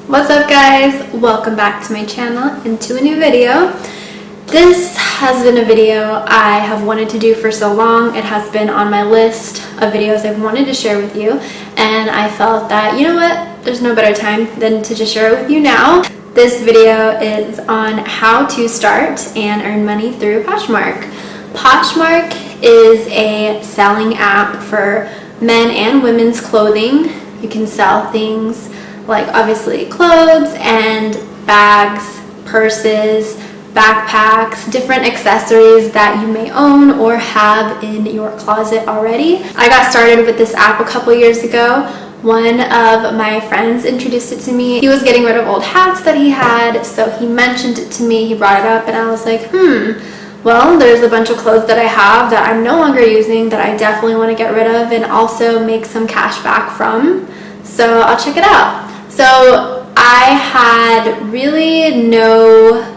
What's up guys? Welcome back to my channel and to a new video. This has been a video I have wanted to do for so long. It has been on my list of videos I've wanted to share with you, and I felt that, you know what, there's no better time than to just share it with you now. This video is on how to start and earn money through Poshmark. Poshmark is a selling app for men and women's clothing. You can sell things like obviously clothes and bags, purses, backpacks, different accessories that you may own or have in your closet already. I got started with this app a couple years ago. One of my friends introduced it to me. He was getting rid of old hats that he had, so he mentioned it to me, he brought it up, and I was like, well, there's a bunch of clothes that I have that I'm no longer using that I definitely want to get rid of and also make some cash back from, so I'll check it out. So I had really no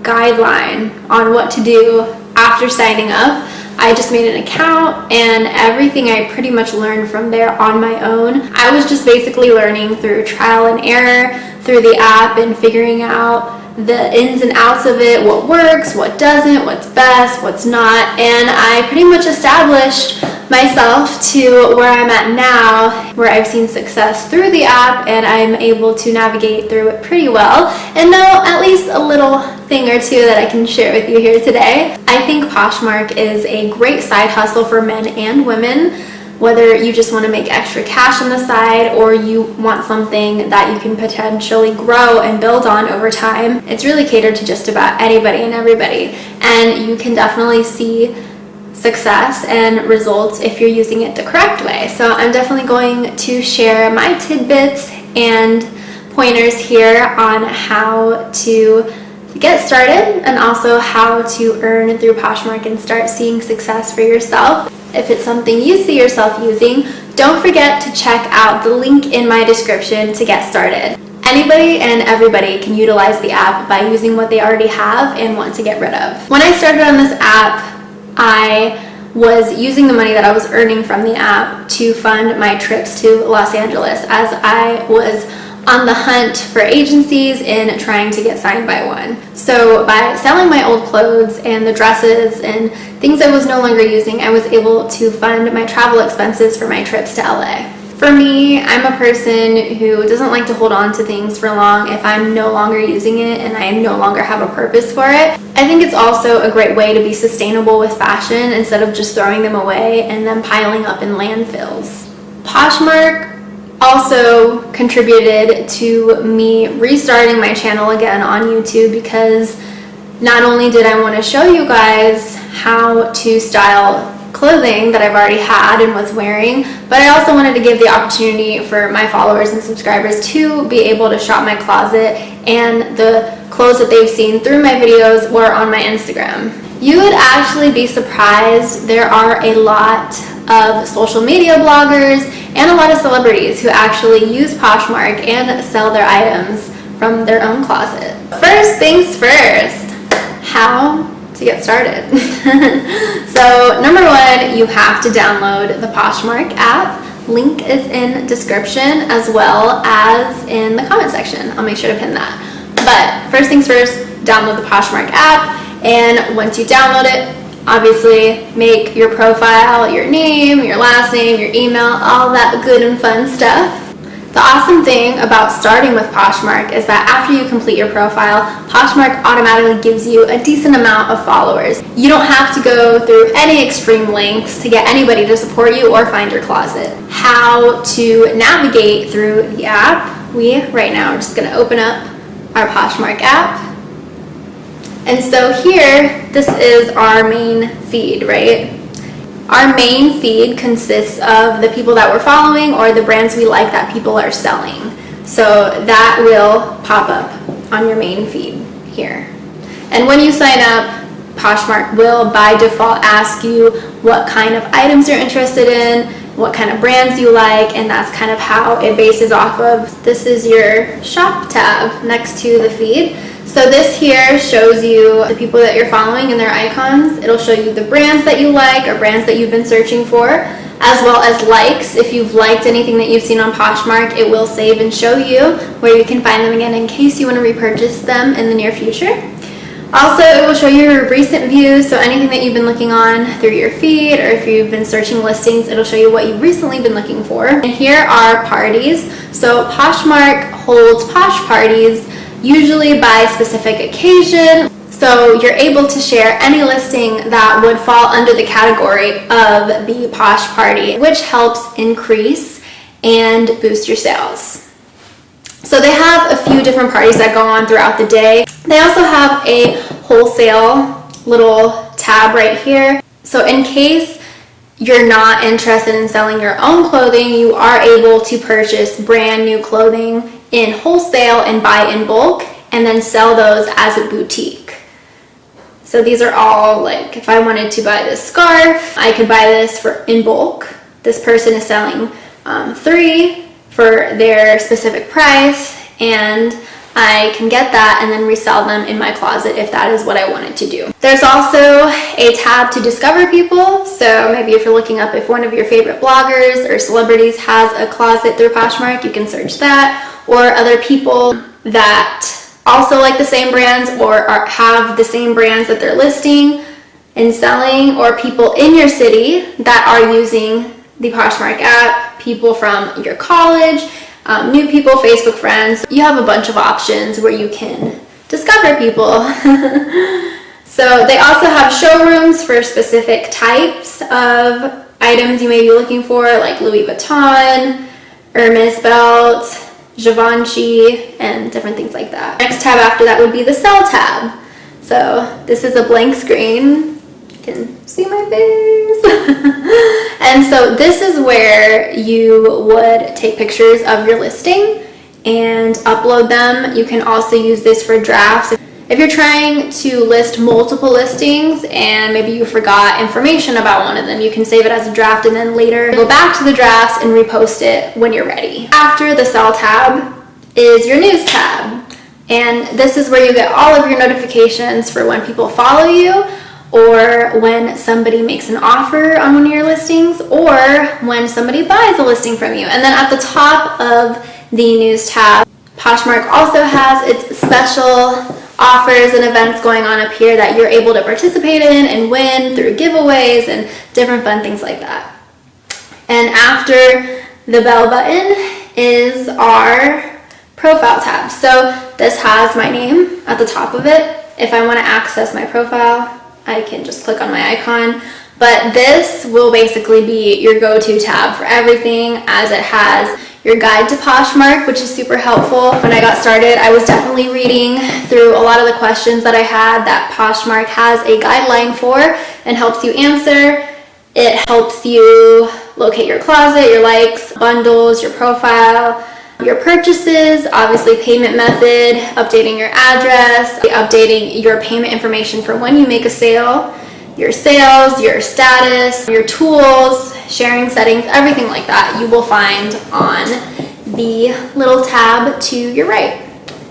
guideline on what to do after signing up. I just made an account and everything I pretty much learned from there on my own. I was just basically learning through trial and error through the app and figuring out the ins and outs of it, what works, what doesn't, what's best, what's not, and I pretty much established myself to where I'm at now, where I've seen success through the app and I'm able to navigate through it pretty well and know at least a little thing or two that I can share with you here today. I think Poshmark is a great side hustle for men and women, whether you just want to make extra cash on the side or you want something that you can potentially grow and build on over time. It's really catered to just about anybody and everybody, and you can definitely see success and results if you're using it the correct way. So I'm definitely going to share my tidbits and pointers here on how to get started and also how to earn through Poshmark and start seeing success for yourself. If it's something you see yourself using, don't forget to check out the link in my description to get started. Anybody and everybody can utilize the app by using what they already have and want to get rid of. When I started on this app, I was using the money that I was earning from the app to fund my trips to Los Angeles as I was on the hunt for agencies and trying to get signed by one. So by selling my old clothes and the dresses and things I was no longer using, I was able to fund my travel expenses for my trips to LA. For me, I'm a person who doesn't like to hold on to things for long if I'm no longer using it and I no longer have a purpose for it. I think it's also a great way to be sustainable with fashion instead of just throwing them away and then piling up in landfills. Poshmark also contributed to me restarting my channel again on YouTube because not only did I want to show you guys how to style clothing that I've already had and was wearing, but I also wanted to give the opportunity for my followers and subscribers to be able to shop my closet and the clothes that they've seen through my videos or on my Instagram. You would actually be surprised, there are a lot of social media bloggers and a lot of celebrities who actually use Poshmark and sell their items from their own closet. First things first, how to get started. So number one, you have to download the Poshmark app. Link is in description as well as in the comment section. I'll make sure to pin that. But first things first, download the Poshmark app, and once you download it, obviously make your profile, your name, your last name, your email, all that good and fun stuff. The awesome thing about starting with Poshmark is that after you complete your profile, Poshmark automatically gives you a decent amount of followers. You don't have to go through any extreme lengths to get anybody to support you or find your closet. How to navigate through the app, we right now are just going to open up our Poshmark app. And so here, this is our main feed, right? Our main feed consists of the people that we're following or the brands we like that people are selling. So that will pop up on your main feed here. And when you sign up, Poshmark will by default ask you what kind of items you're interested in what kind of brands you like, and that's kind of how it bases off of. This is your shop tab next to the feed. So this here shows you the people that you're following and their icons. It'll show you the brands that you like or brands that you've been searching for, as well as likes. If you've liked anything that you've seen on Poshmark, it will save and show you where you can find them again in case you want to repurchase them in the near future. Also, it will show you your recent views, so anything that you've been looking on through your feed, or if you've been searching listings, it'll show you what you've recently been looking for. And here are parties. So Poshmark holds posh parties, usually by specific occasion. So you're able to share any listing that would fall under the category of the posh party, which helps increase and boost your sales. So they have a few different parties that go on throughout the day. They also have a wholesale little tab right here. So in case you're not interested in selling your own clothing, you are able to purchase brand new clothing in wholesale and buy in bulk, and then sell those as a boutique. So these are all, like, if I wanted to buy this scarf, I could buy this in bulk. This person is selling 3 for their specific price, and I can get that and then resell them in my closet if that is what I wanted to do. There's also a tab to discover people. So maybe if you're looking up if one of your favorite bloggers or celebrities has a closet through Poshmark, you can search that, or other people that also like the same brands or have the same brands that they're listing and selling, or people in your city that are using the Poshmark app, people from your college, new people, Facebook friends. You have a bunch of options where you can discover people. So they also have showrooms for specific types of items you may be looking for, like Louis Vuitton, Hermes belts, Givenchy, and different things like that. Next tab after that would be the sell tab. So this is a blank screen. You can see my face. And so this is where you would take pictures of your listing and upload them. You can also use this for drafts. If you're trying to list multiple listings and maybe you forgot information about one of them, you can save it as a draft and then later go back to the drafts and repost it when you're ready. After the sell tab is your news tab. And this is where you get all of your notifications for when people follow you, or when somebody makes an offer on one of your listings, or when somebody buys a listing from you. And then at the top of the news tab, Poshmark also has its special offers and events going on up here that you're able to participate in and win through giveaways and different fun things like that. And after the bell button is our profile tab. So this has my name at the top of it. If I want to access my profile, I can just click on my icon, but this will basically be your go-to tab for everything, as it has your guide to Poshmark, which is super helpful. When I got started, I was definitely reading through a lot of the questions that I had that Poshmark has a guideline for and helps you answer. It helps you locate your closet, your likes, bundles, your profile, your purchases, obviously payment method, updating your address, updating your payment information for when you make a sale, your sales, your status, your tools, sharing settings, everything like that you will find on the little tab to your right.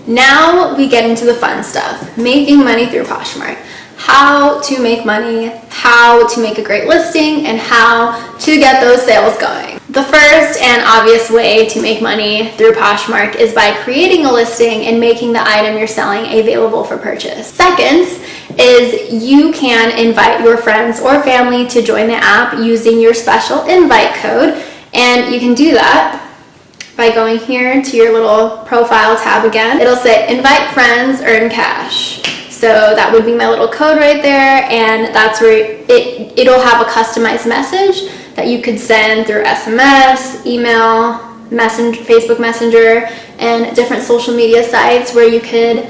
Now we get into the fun stuff, making money through Poshmark. How to make money, how to make a great listing, and how to get those sales going. The first and obvious way to make money through Poshmark is by creating a listing and making the item you're selling available for purchase. Second is you can invite your friends or family to join the app using your special invite code, and you can do that by going here to your little profile tab again. It'll say invite friends, earn cash. So that would be my little code right there, and that's where it'll have a customized message that you could send through SMS, email, Facebook Messenger, and different social media sites where you could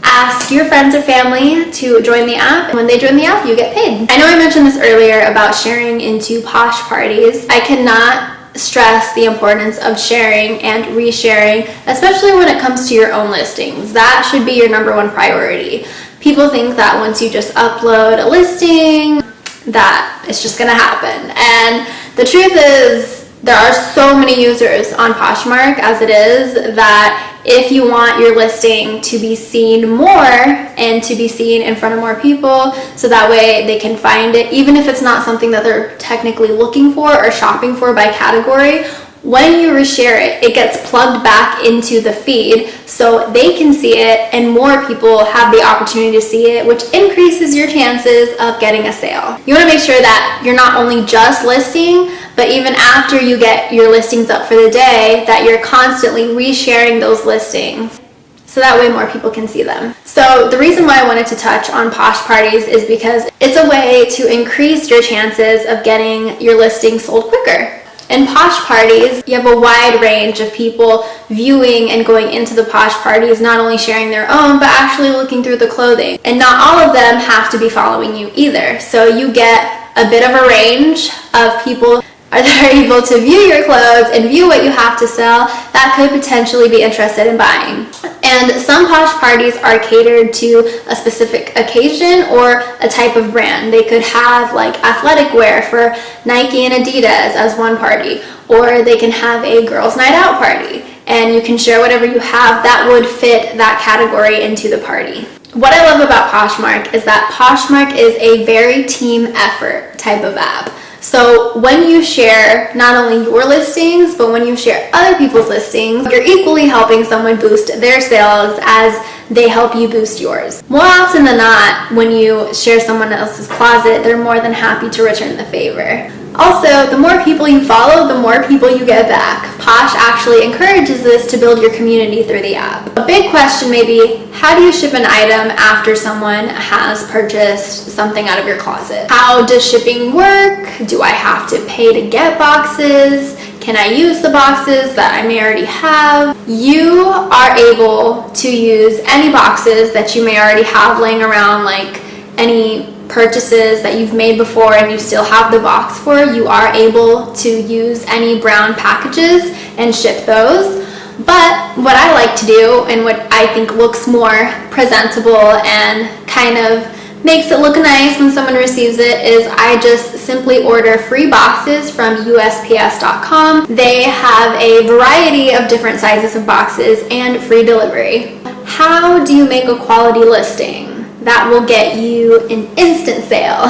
ask your friends or family to join the app, and when they join the app, you get paid. I know I mentioned this earlier about sharing into posh parties. I cannot stress the importance of sharing and resharing, especially when it comes to your own listings. That should be your number one priority. People think that once you just upload a listing, that it's just gonna happen, and The truth is, there are so many users on Poshmark as it is that if you want your listing to be seen more and to be seen in front of more people so that way they can find it, even if it's not something that they're technically looking for or shopping for by category, when you reshare it, it gets plugged back into the feed so they can see it and more people have the opportunity to see it, which increases your chances of getting a sale. You want to make sure that you're not only just listing, but even after you get your listings up for the day, that you're constantly resharing those listings so that way more people can see them. So the reason why I wanted to touch on Posh Parties is because it's a way to increase your chances of getting your listing sold quicker. In Posh Parties, you have a wide range of people viewing and going into the Posh Parties, not only sharing their own, but actually looking through the clothing. And not all of them have to be following you either. So you get a bit of a range of people that are able to view your clothes and view what you have to sell that could potentially be interested in buying. And some Posh Parties are catered to a specific occasion or a type of brand. They could have like athletic wear for Nike and Adidas as one party, or they can have a girls' night out party, and you can share whatever you have that would fit that category into the party. What I love about Poshmark is that Poshmark is a very team effort type of app. So when you share not only your listings, but when you share other people's listings, you're equally helping someone boost their sales as they help you boost yours. More often than not, when you share someone else's closet, they're more than happy to return the favor. Also, the more people you follow, the more people you get back. Posh actually encourages this to build your community through the app. A big question may be, how do you ship an item after someone has purchased something out of your closet? How does shipping work? Do I have to pay to get boxes? Can I use the boxes that I may already have? You are able to use any boxes that you may already have laying around, like any purchases that you've made before and you still have the box for. You are able to use any brown packages and ship those. But what I like to do, and what I think looks more presentable and kind of makes it look nice when someone receives it, is I just simply order free boxes from USPS.com. They have a variety of different sizes of boxes and free delivery. How do you make a quality listing that will get you an instant sale?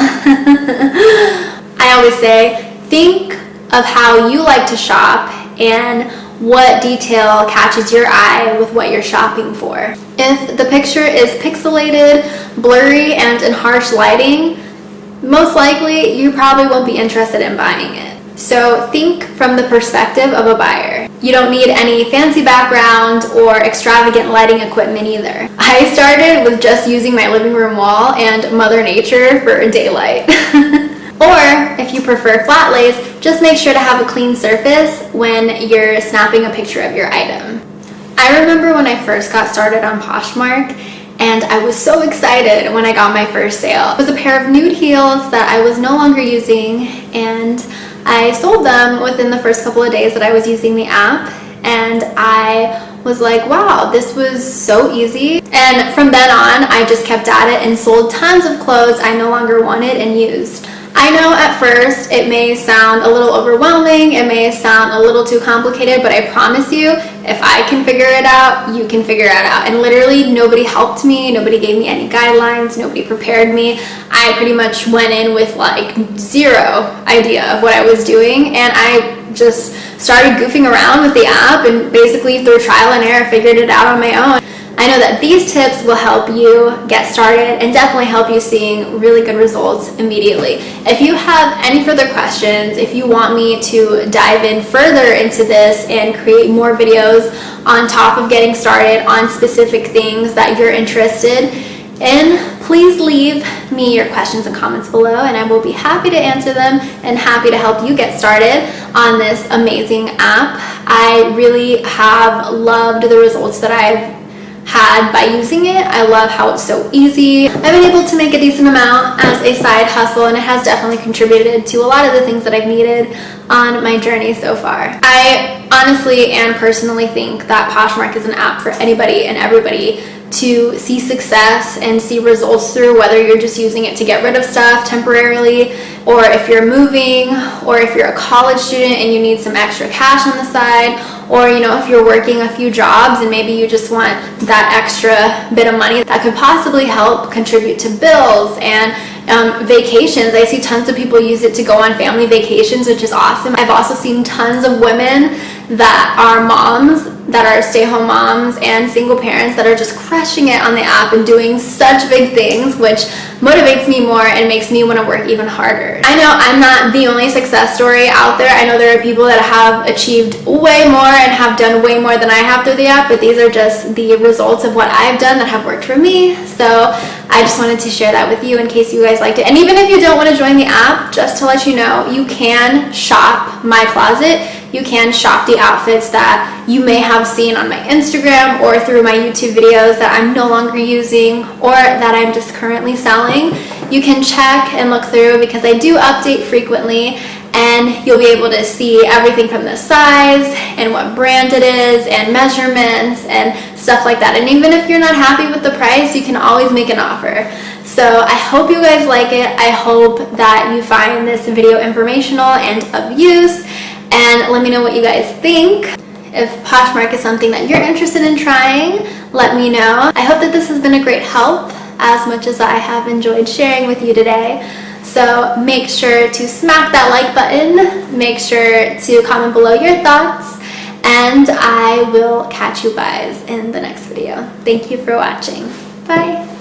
I always say, think of how you like to shop and what detail catches your eye with what you're shopping for. If the picture is pixelated, blurry, and in harsh lighting, most likely you probably won't be interested in buying it. So think from the perspective of a buyer. You don't need any fancy background or extravagant lighting equipment either. I started with just using my living room wall and Mother Nature for daylight. Or if you prefer flat lays, just make sure to have a clean surface when you're snapping a picture of your item. I remember when I first got started on Poshmark, and I was so excited when I got my first sale. It was a pair of nude heels that I was no longer using, and I sold them within the first couple of days that I was using the app, and I was like, wow, this was so easy. And from then on, I just kept at it and sold tons of clothes I no longer wanted and used. I know at first it may sound a little overwhelming, it may sound a little too complicated, but I promise you, if I can figure it out, you can figure it out. And literally nobody helped me, nobody gave me any guidelines, nobody prepared me. I pretty much went in with like zero idea of what I was doing, and I just started goofing around with the app and basically through trial and error figured it out on my own. I know that these tips will help you get started and definitely help you seeing really good results immediately. If you have any further questions, if you want me to dive in further into this and create more videos on top of getting started on specific things that you're interested in, please leave me your questions and comments below, and I will be happy to answer them and happy to help you get started on this amazing app. I really have loved the results that I've had by using it. I love how it's so easy. I've been able to make a decent amount as a side hustle, and it has definitely contributed to a lot of the things that I've needed on my journey so far. I honestly and personally think that Poshmark is an app for anybody and everybody to see success and see results through, whether you're just using it to get rid of stuff temporarily, or if you're moving, or if you're a college student and you need some extra cash on the side, or if you're working a few jobs and maybe you just want that extra bit of money that could possibly help contribute to bills and vacations. I see tons of people use it to go on family vacations, which is awesome. I've also seen tons of women that are moms, that are stay-at-home moms and single parents that are just crushing it on the app and doing such big things, which motivates me more and makes me want to work even harder. I know I'm not the only success story out there. I know there are people that have achieved way more and have done way more than I have through the app, but these are just the results of what I've done that have worked for me. So I just wanted to share that with you in case you guys liked it. And even if you don't want to join the app, just to let you know, you can shop my closet. You can shop the outfits that you may have seen on my Instagram or through my YouTube videos that I'm no longer using or that I'm just currently selling. You can check and look through because I do update frequently, and you'll be able to see everything from the size and what brand it is and measurements and stuff like that. And even if you're not happy with the price, you can always make an offer. So I hope you guys like it. I hope that you find this video informational and of use. And let me know what you guys think. If Poshmark is something that you're interested in trying, let me know. I hope that this has been a great help as much as I have enjoyed sharing with you today. So make sure to smack that like button. Make sure to comment below your thoughts. And I will catch you guys in the next video. Thank you for watching. Bye.